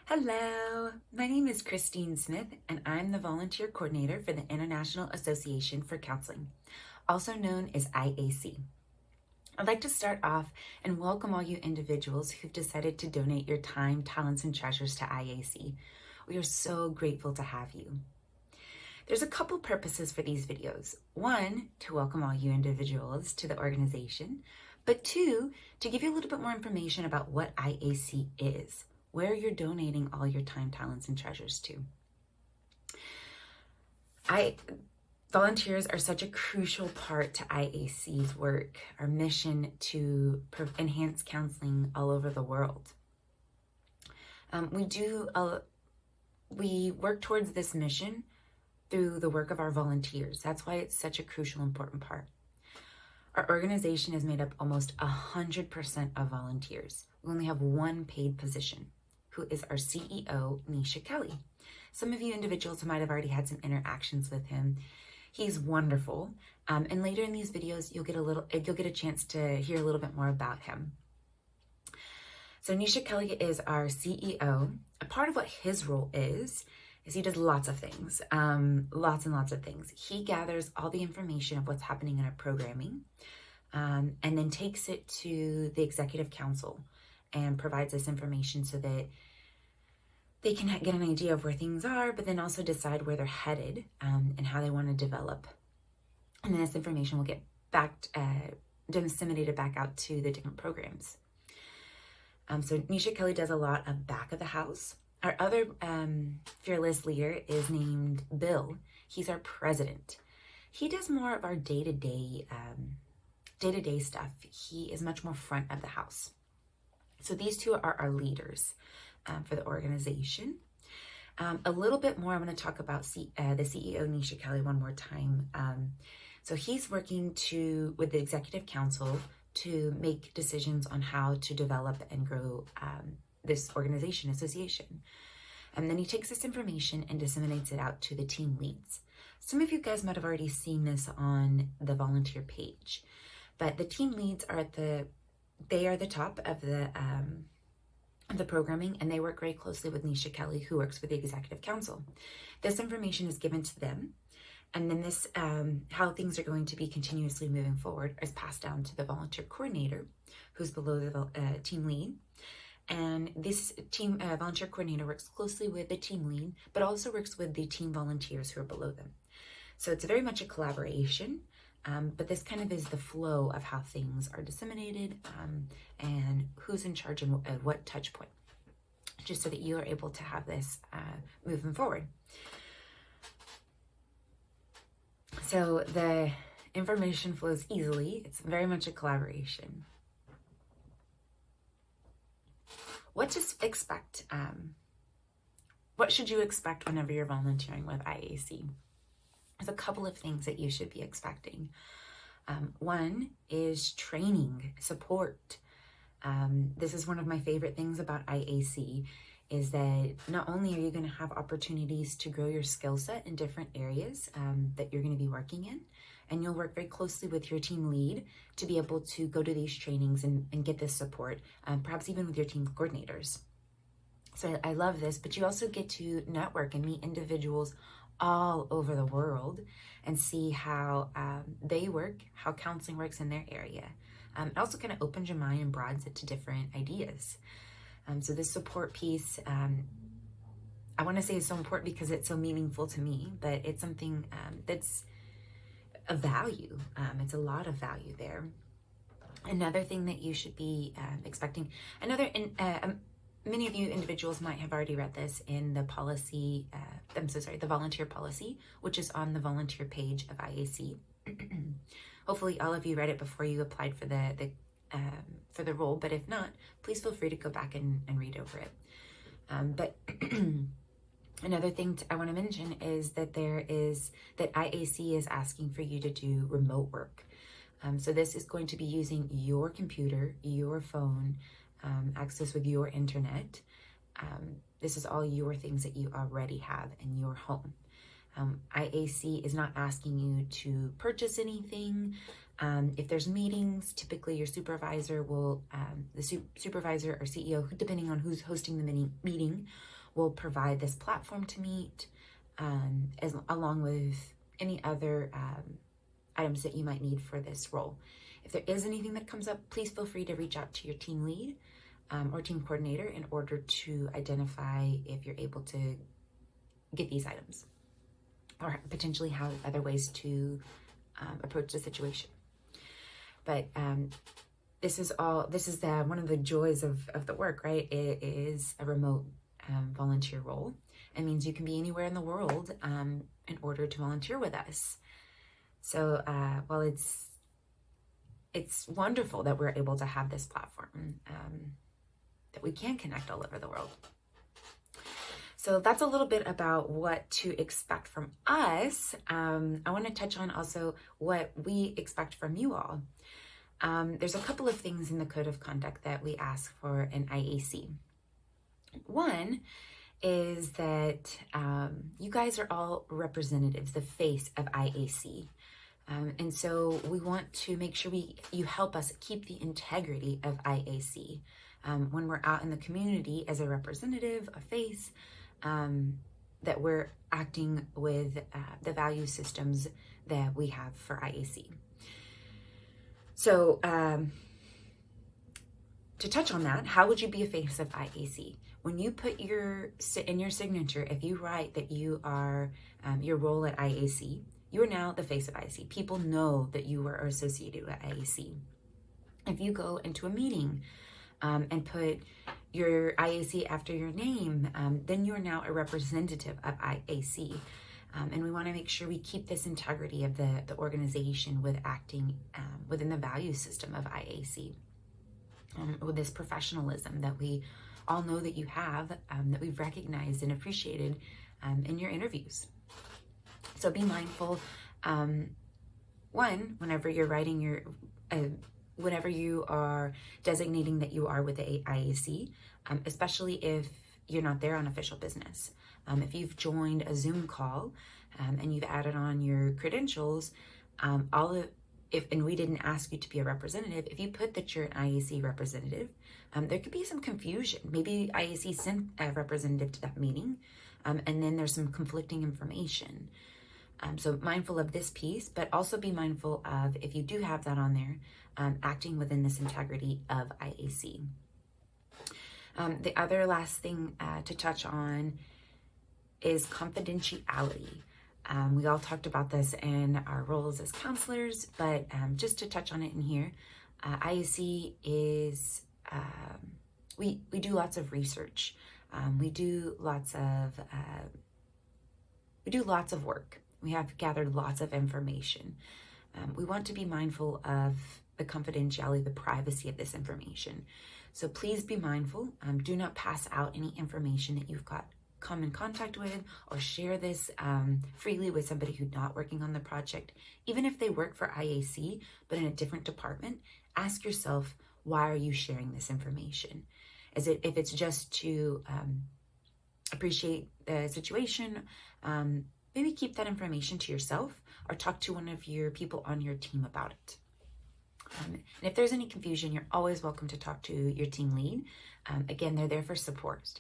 Hello, my name is Christine Smith, and I'm the volunteer coordinator for the International Association for Counseling, also known as IAC. I'd like to start off and welcome all you individuals who've decided to donate your time, talents, and treasures to IAC. We are so grateful to have you. There's a couple purposes for these videos. One, to welcome all you individuals to the organization, but two, to give you a little bit more information about what IAC is, where you're donating all your time, talents, and treasures to. Volunteers are such a crucial part to IAC's work, our mission to enhance counseling all over the world. We work towards this mission through the work of our volunteers. That's why it's such a crucial, important part. Our organization is made up almost 100% of volunteers. We only have one paid position, who is our CEO, Nisha Kelly. Some of you individuals might have already had some interactions with him. He's wonderful, and later in these videos, you'll get a chance to hear a little bit more about him. So Nisha Kelly is our CEO. A part of what his role is he does lots of things, lots and lots of things. He gathers all the information of what's happening in our programming, and then takes it to the executive council and provides this information so that they can get an idea of where things are, but then also decide where they're headed and how they want to develop. And then this information will get disseminated back out to the different programs. So Nisha Kelly does a lot of back of the house. Our other fearless leader is named Bill. He's our president. He does more of our day-to-day stuff. He is much more front of the house. So these two are our leaders for the organization. A little bit more, I'm going to talk about the CEO, Nisha Kelly, one more time. So he's working with the executive council to make decisions on how to develop and grow this association. And then he takes this information and disseminates it out to the team leads. Some of you guys might have already seen this on the volunteer page, but the team leads are the top of the programming, and they work very closely with Nisha Kelly, who works with the executive council. This information is given to them, and then this how things are going to be continuously moving forward is passed down to the volunteer coordinator, who's below the team lead. And this team volunteer coordinator works closely with the team lead, but also works with the team volunteers who are below them. So it's very much a collaboration. But this kind of is the flow of how things are disseminated and who's in charge and at what touch point, just so that you are able to have this moving forward. So the information flows easily. It's very much a collaboration. What to expect? What should you expect whenever you're volunteering with IAC? There's a couple of things that you should be expecting. One is training, support. This is one of my favorite things about IAC, is that not only are you going to have opportunities to grow your skill set in different areas that you're going to be working in, and you'll work very closely with your team lead to be able to go to these trainings and get this support, perhaps even with your team coordinators. So I love this, but you also get to network and meet individuals all over the world and see how they work, how counseling works in their area. It also kind of opens your mind and broadens it to different ideas. So this support piece, I want to say is so important because it's so meaningful to me, but it's something that's a value. It's a lot of value there. Another thing that you should be expecting, many of you individuals might have already read this in the policy, the volunteer policy, which is on the volunteer page of IAC. Hopefully all of you read it before you applied for the role, but if not, please feel free to go back and read over it. But another thing I want to mention is that IAC is asking for you to do remote work. So this is going to be using your computer, your phone, access with your internet. This is all your things that you already have in your home. IAC is not asking you to purchase anything. If there's meetings, typically your supervisor will, supervisor or CEO, depending on who's hosting the meeting, will provide this platform to meet, along with any other items that you might need for this role. If there is anything that comes up, please feel free to reach out to your team lead or team coordinator in order to identify if you're able to get these items or potentially have other ways to approach the situation. But this is one of the joys of the work, right? It is a remote volunteer role. It means you can be anywhere in the world in order to volunteer with us. So while it's wonderful that we're able to have this platform, that we can connect all over the world. So that's a little bit about what to expect from us. I want to touch on also what we expect from you all. There's a couple of things in the code of conduct that we ask for an IAC. One is that you guys are all representatives, the face of IAC. And so we want to make sure you help us keep the integrity of IAC. When we're out in the community as a representative, a face, that we're acting with the value systems that we have for IAC. So to touch on that, how would you be a face of IAC? When you put in your signature, if you write that you are your role at IAC, you are now the face of IAC. People know that you are associated with IAC. If you go into a meeting and put your IAC after your name, then you are now a representative of IAC. And we want to make sure we keep this integrity of the organization with acting within the value system of IAC. With this professionalism that we all know that you have, that we've recognized and appreciated in your interviews. So be mindful, whenever you're writing whenever you are designating that you are with the IAC, especially if you're not there on official business. If you've joined a Zoom call and you've added on your credentials, and we didn't ask you to be a representative, if you put that you're an IAC representative, there could be some confusion. Maybe IAC sent a representative to that meeting, and then there's some conflicting information. So mindful of this piece, but also be mindful of, if you do have that on there, acting within this integrity of IAC. The other last thing to touch on is confidentiality. We all talked about this in our roles as counselors, but just to touch on it in here, IAC is, we do lots of research. We do lots of work. We have gathered lots of information. We want to be mindful of the confidentiality, the privacy of this information. So please be mindful. Do not pass out any information that you've come in contact with, or share this freely with somebody who's not working on the project. Even if they work for IAC, but in a different department, ask yourself, why are you sharing this information? If it's just to appreciate the situation, maybe keep that information to yourself, or talk to one of your people on your team about it. And if there's any confusion, you're always welcome to talk to your team lead. Again, they're there for support.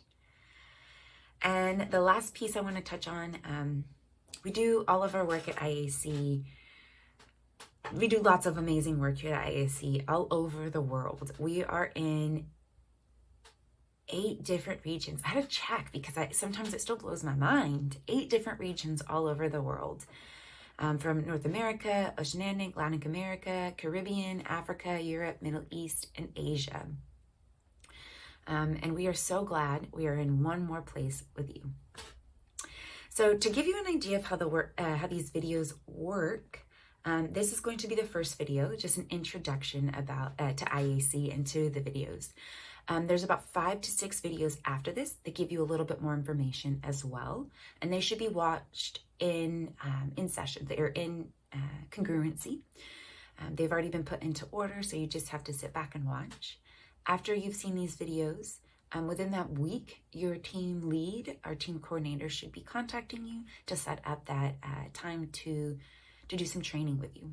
And the last piece I want to touch on, we do all of our work at IAC. We do lots of amazing work here at IAC all over the world. We are in 8 different regions. I had to check because sometimes it still blows my mind. 8 different regions all over the world. From North America, Oceanic, Latin America, Caribbean, Africa, Europe, Middle East, and Asia. And we are so glad we are in one more place with you. So to give you an idea of how these videos work, this is going to be the first video, just an introduction about to IAC and to the videos. There's about 5 to 6 videos after this that give you a little bit more information as well, and they should be watched in session. They are in congruency. They've already been put into order, so you just have to sit back and watch. After you've seen these videos, within that week, your team lead, our team coordinator, should be contacting you to set up that time to do some training with you.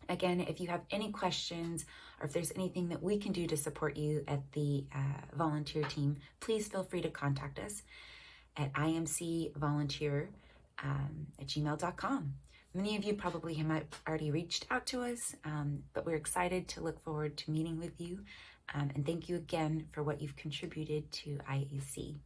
Again, if you have any questions or if there's anything that we can do to support you at the volunteer team, please feel free to contact us at imcvolunteer@gmail.com. Many of you probably have already reached out to us, but we're excited to look forward to meeting with you. And thank you again for what you've contributed to IAC.